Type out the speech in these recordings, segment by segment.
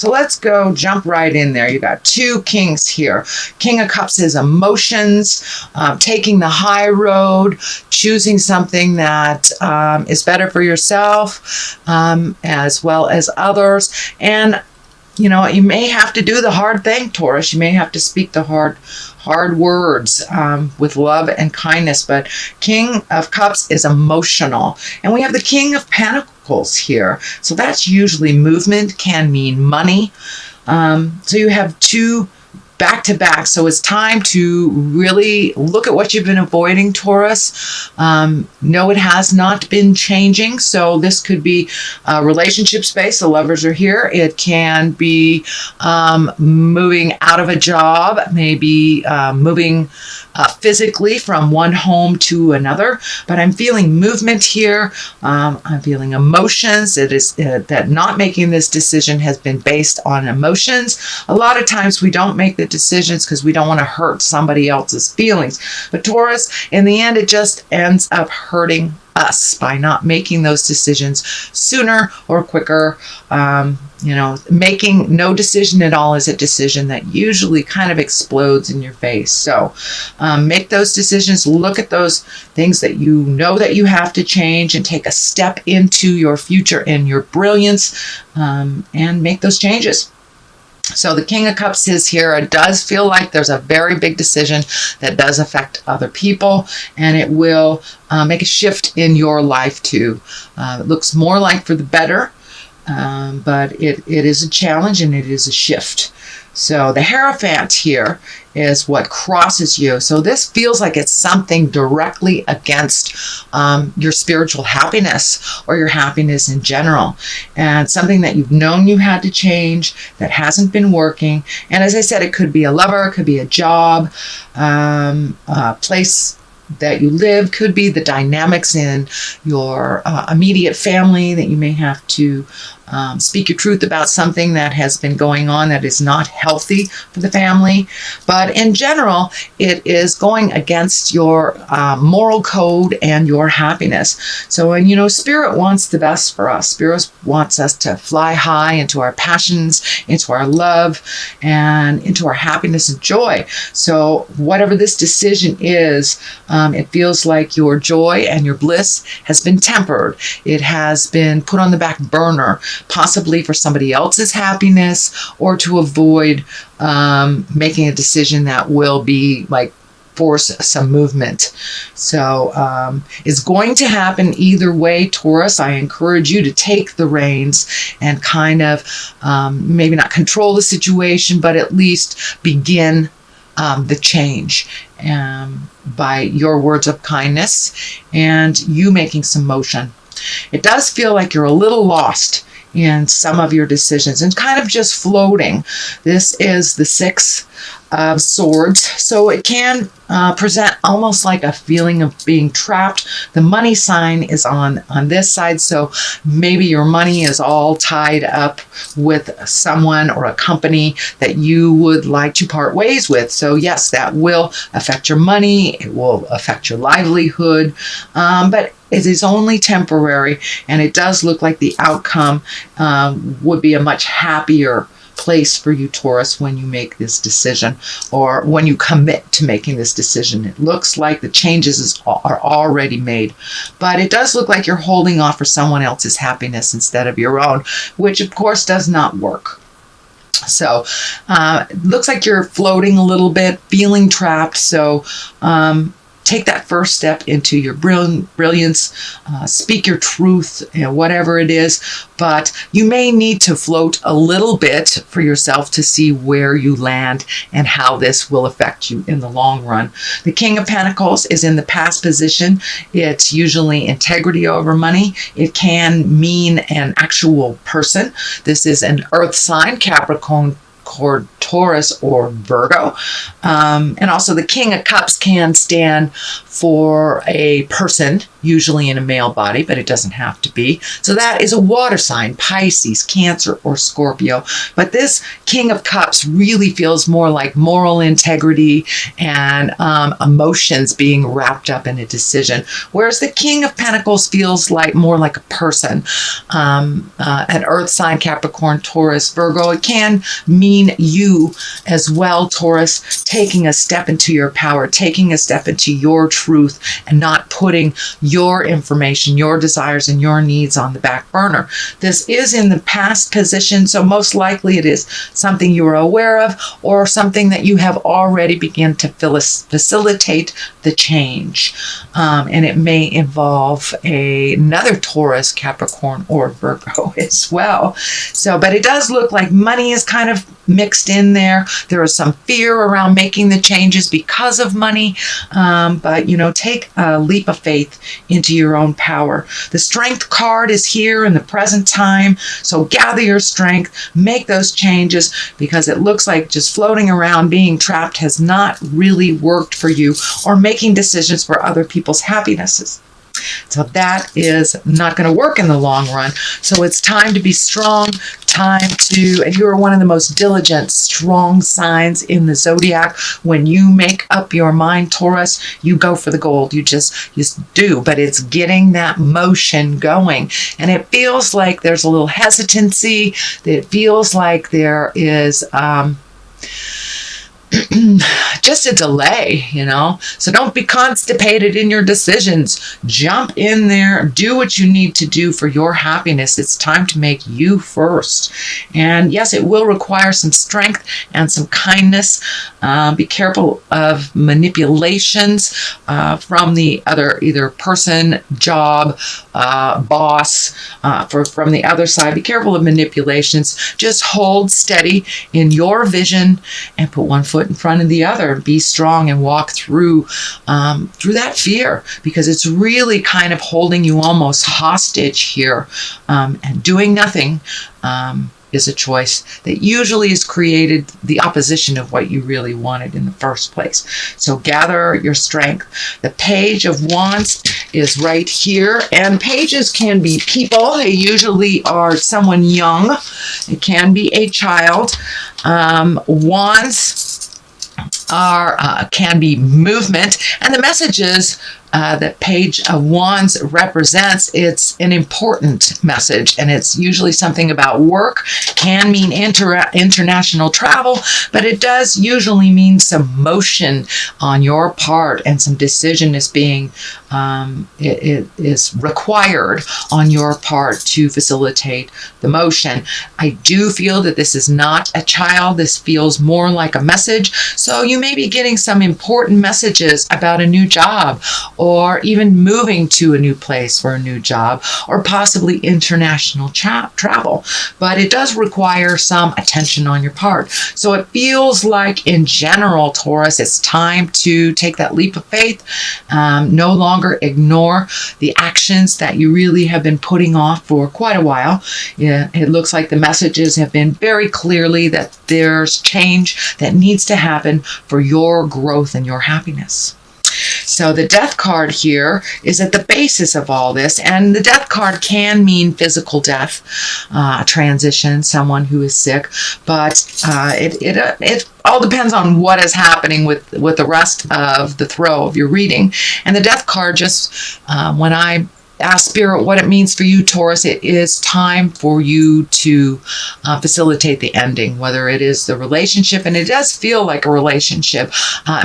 So let's go jump right in there. You got two kings here. King of Cups is emotions, taking the high road, choosing something that is better for yourself as well as others. And you know, you may have to do the hard thing, Taurus. You may have to speak the hard words with love and kindness. But King of Cups is emotional. And we have the King of Pentacles here. So that's usually movement, can mean money. So you have two back to back. So it's time to really look at what you've been avoiding, Taurus. No, it has not been changing. So this could be relationship space. The lovers are here. It can be moving out of a job, maybe moving physically from one home to another. But I'm feeling movement here. I'm feeling emotions. It is that not making this decision has been based on emotions. A lot of times we don't make the decisions because we don't want to hurt somebody else's feelings. But Taurus, in the end, it just ends up hurting us by not making those decisions sooner or quicker. You know, making no decision at all is a decision that usually kind of explodes in your face. So make those decisions, look at those things that you know that you have to change, and take a step into your future and your brilliance, and make those changes. So the King of Cups is here. It does feel like there's a very big decision that does affect other people, and it will make a shift in your life too. It looks more like for the better, but it is a challenge and it is a shift. So the Hierophant here is what crosses you. So this feels like it's something directly against your spiritual happiness or your happiness in general, and something that you've known you had to change that hasn't been working. And as I said, it could be a lover, it could be a job, a place that you live, could be the dynamics in your immediate family that you may have to speak your truth about something that has been going on that is not healthy for the family. But in general, it is going against your moral code and your happiness. So, and you know, Spirit wants the best for us. Spirit wants us to fly high into our passions, into our love, and into our happiness and joy. So whatever this decision is, it feels like your joy and your bliss has been tempered. It has been put on the back burner, possibly for somebody else's happiness, or to avoid making a decision that will be like force some movement. So it's going to happen either way, Taurus. I encourage you to take the reins and kind of maybe not control the situation, but at least begin the change by your words of kindness and you making some motion. It does feel like you're a little lost in some of your decisions and kind of just floating. This is the Six of Swords, so it can present almost like a feeling of being trapped. The money sign is on this side, so maybe your money is all tied up with someone or a company that you would like to part ways with. So yes, that will affect your money, it will affect your livelihood, but it is only temporary, and it does look like the outcome would be a much happier place for you, Taurus, when you make this decision, or when you commit to making this decision. It looks like the changes are already made, but it does look like you're holding off for someone else's happiness instead of your own, which of course does not work. So it looks like you're floating a little bit, feeling trapped. So take that first step into your brilliance, speak your truth, you know, whatever it is. But you may need to float a little bit for yourself to see where you land and how this will affect you in the long run. The King of Pentacles is in the past position. It's usually integrity over money. It can mean an actual person. This is an earth sign, Capricorn, Taurus or Virgo. And also the King of Cups can stand for a person, usually in a male body, but it doesn't have to be. So that is a water sign, Pisces, Cancer, or Scorpio. But this King of Cups really feels more like moral integrity and emotions being wrapped up in a decision. Whereas the King of Pentacles feels like more like a person, an earth sign, Capricorn, Taurus, Virgo. It can mean you as well, Taurus, taking a step into your power, taking a step into your truth, and not putting your information, your desires, and your needs on the back burner. This is in the past position, so most likely it is something you are aware of or something that you have already begun to facilitate the change. And it may involve another Taurus, Capricorn, or Virgo as well. So, but it does look like money is kind of mixed in there. There is some fear around making the changes because of money, but take a leap of faith into your own power. The Strength card is here in the present time, so gather your strength, make those changes, because it looks like just floating around being trapped has not really worked for you, or making decisions for other people's happinesses. So that is not going to work in the long run. So it's time to be strong, and you are one of the most diligent, strong signs in the zodiac. When you make up your mind, Taurus, you go for the gold. You just do, but it's getting that motion going. And it feels like there's a little hesitancy. It feels like there is just a delay, So don't be constipated in your decisions. Jump in there, do what you need to do for your happiness. It's time to make you first. And yes, it will require some strength and some kindness. Be careful of manipulations from the other, either person, job, boss, from the other side. Be careful of manipulations. Just hold steady in your vision and put one foot in front of the other. Be strong and walk through that fear, because it's really kind of holding you almost hostage here. And doing nothing is a choice that usually is created the opposition of what you really wanted in the first place. So gather your strength. The Page of Wands is right here, and pages can be people. They usually are someone young. It can be a child. Wands can be movement, and the messages that Page of Wands represents, it's an important message, and it's usually something about work. Can mean international travel, but it does usually mean some motion on your part, and some decision is being it is required on your part to facilitate the motion. I do feel that this is not a child. This feels more like a message. So you may be getting some important messages about a new job, or even moving to a new place for a new job, or possibly international travel. But it does require some attention on your part. So it feels like, in general, Taurus, it's time to take that leap of faith. No longer ignore the actions that you really have been putting off for quite a while. It looks like the messages have been very clearly that there's change that needs to happen for your growth and your happiness. So the Death card here is at the basis of all this, and the Death card can mean physical death, transition, someone who is sick, but it all depends on what is happening with the rest of the throw of your reading. And the Death card, just when I ask Spirit what it means for you, Taurus, it is time for you to facilitate the ending, whether it is the relationship, and it does feel like a relationship,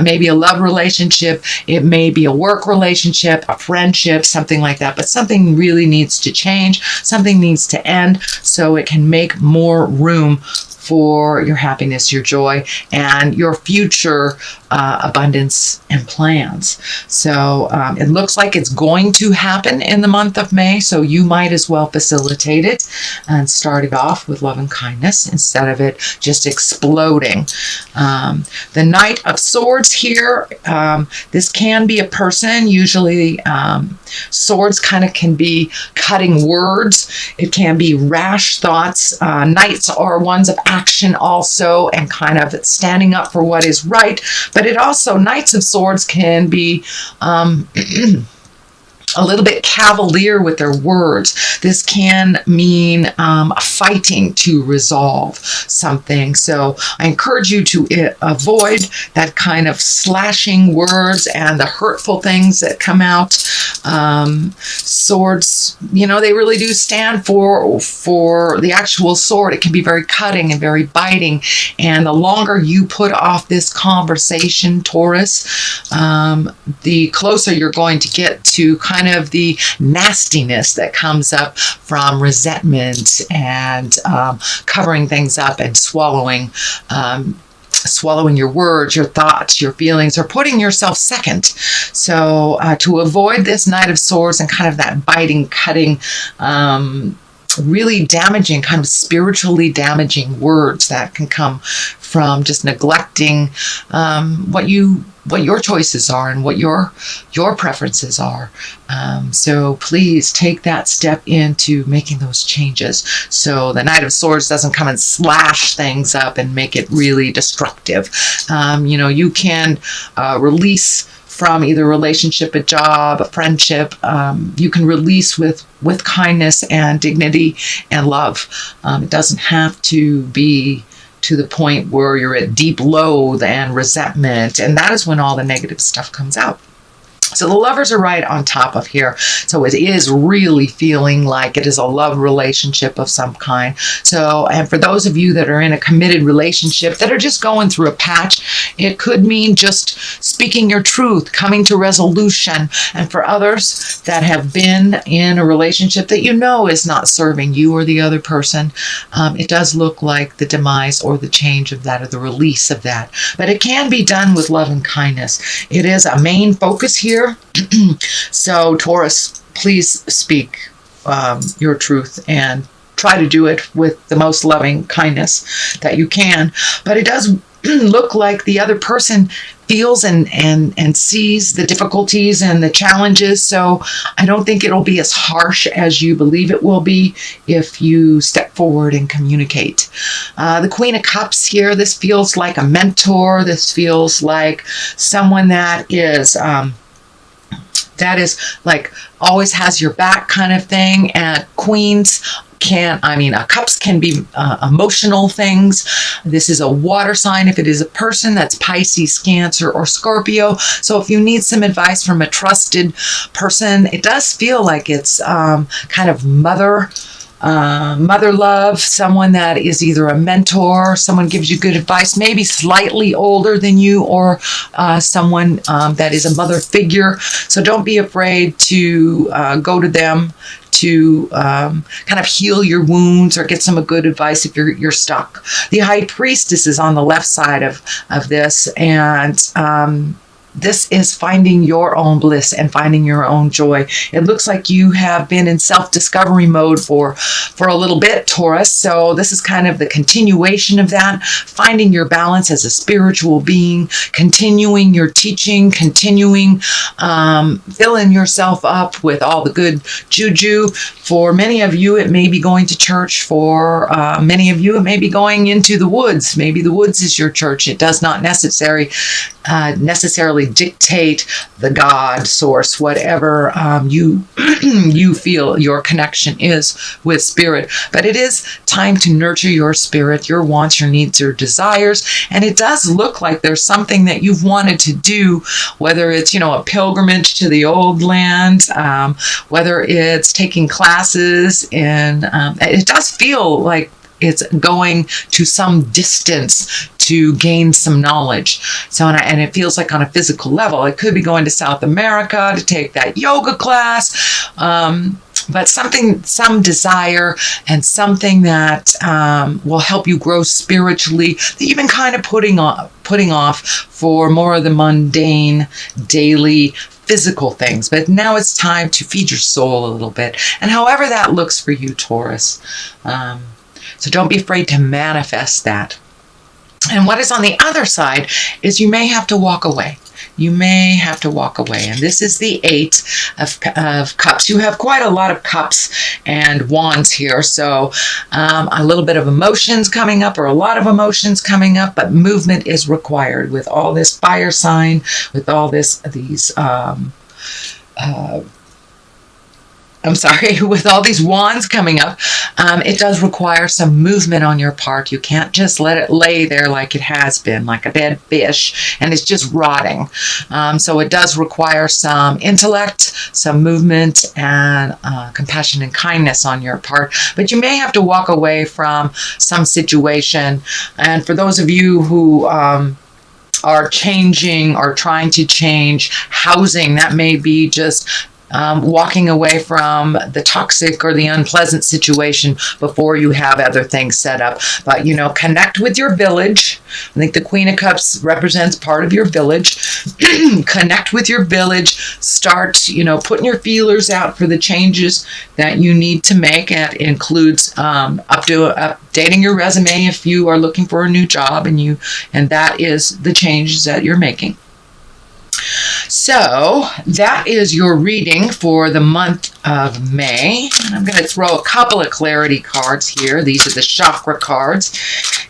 maybe a love relationship, it may be a work relationship, a friendship, something like that, but something really needs to change, something needs to end, so it can make more room for your happiness, your joy, and your future abundance and plans. So it looks like it's going to happen in the month of May, so you might as well facilitate it and start it off with love and kindness instead of it just exploding. The Knight of Swords here, this can be a person. Usually swords kind of can be cutting words. It can be rash thoughts. Knights are ones of action also, and kind of standing up for what is right. But it also, Knights of Swords can be a little bit cavalier with their words. This can mean fighting to resolve something. So I encourage you to avoid that kind of slashing words and the hurtful things that come out. Swords, you know, they really do stand for the actual sword. It can be very cutting and very biting. And the longer you put off this conversation, Taurus, the closer you're going to get to kind of the nastiness that comes up from resentment and covering things up and swallowing your words, your thoughts, your feelings, or putting yourself second. So to avoid this Knight of Swords and kind of that biting, cutting, really damaging, kind of spiritually damaging words that can come from just neglecting what your choices are and what your preferences are. So please take that step into making those changes so the Knight of Swords doesn't come and slash things up and make it really destructive. You know, you can release from either a relationship, a job, a friendship. You can release with kindness and dignity and love. It doesn't have to be to the point where you're at deep loathe and resentment, and that is when all the negative stuff comes out. So the Lovers are right on top of here. So it is really feeling like it is a love relationship of some kind. So, and for those of you that are in a committed relationship that are just going through a patch, it could mean just speaking your truth, coming to resolution. And for others that have been in a relationship that you know is not serving you or the other person, it does look like the demise or the change of that or the release of that. But it can be done with love and kindness. It is a main focus here. So Taurus, please speak your truth and try to do it with the most loving kindness that you can. But it does look like the other person feels and sees the difficulties and the challenges. So I don't think it'll be as harsh as you believe it will be if you step forward and communicate. The Queen of Cups here, this feels like a mentor. This feels like someone that is like always has your back kind of thing. And queens cups can be emotional things. This is a water sign. If it is a person, that's Pisces, Cancer, or Scorpio. So if you need some advice from a trusted person, it does feel like it's kind of mother love, someone that is either a mentor, someone gives you good advice, maybe slightly older than you, or someone that is a mother figure. So don't be afraid to go to them to kind of heal your wounds or get some good advice if you're stuck. The High Priestess is on the left side of this, and this is finding your own bliss and finding your own joy. It looks like you have been in self-discovery mode for a little bit, Taurus. So this is kind of the continuation of that, finding your balance as a spiritual being, continuing your teaching, continuing filling yourself up with all the good juju. For many of you, it may be going to church. For many of you, it may be going into the woods. Maybe the woods is your church. It does not necessarily dictate the God, source, whatever you feel your connection is with spirit. But it is time to nurture your spirit, your wants, your needs, your desires. And it does look like there's something that you've wanted to do, whether it's, a pilgrimage to the old land, whether it's taking classes in, it does feel like it's going to some distance to gain some knowledge. So, and it feels like on a physical level, it could be going to South America to take that yoga class. but some desire and something that will help you grow spiritually that you've been kind of putting off for more of the mundane, daily, physical things. But now it's time to feed your soul a little bit, and however that looks for you, Taurus. So don't be afraid to manifest that. And what is on the other side is you may have to walk away. You may have to walk away. And this is the Eight of Cups. You have quite a lot of cups and wands here. So a little bit of emotions coming up, or a lot of emotions coming up, but movement is required with all this fire sign, with all these with all these wands coming up, it does require some movement on your part. You can't just let it lay there like it has been, like a dead fish, and it's just rotting. So it does require some intellect, some movement, and compassion and kindness on your part. But you may have to walk away from some situation. And for those of you who are changing or trying to change housing, that may be just walking away from the toxic or the unpleasant situation before you have other things set up. But, connect with your village. I think the Queen of Cups represents part of your village. Connect with your village. Start, putting your feelers out for the changes that you need to make. And it includes updating your resume if you are looking for a new job, and that is the changes that you're making. So that is your reading for the month of May. And I'm going to throw a couple of clarity cards here. These are the chakra cards.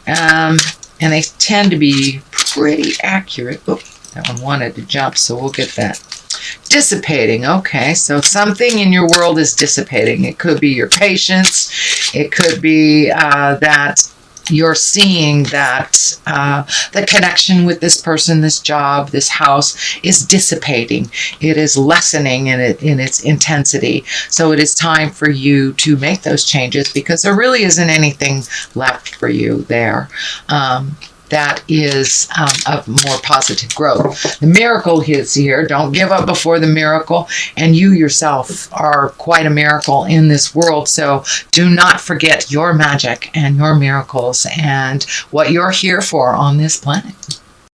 And they tend to be pretty accurate. Oh, that one wanted to jump, so we'll get that. Dissipating. Okay, so something in your world is dissipating. It could be your patience. It could be that you're seeing that the connection with this person, this job, this house is dissipating. It is lessening in its intensity. So it is time for you to make those changes, because there really isn't anything left for you there. That is of more positive growth. The miracle is here. Don't give up before the miracle. And you yourself are quite a miracle in this world. So do not forget your magic and your miracles and what you're here for on this planet.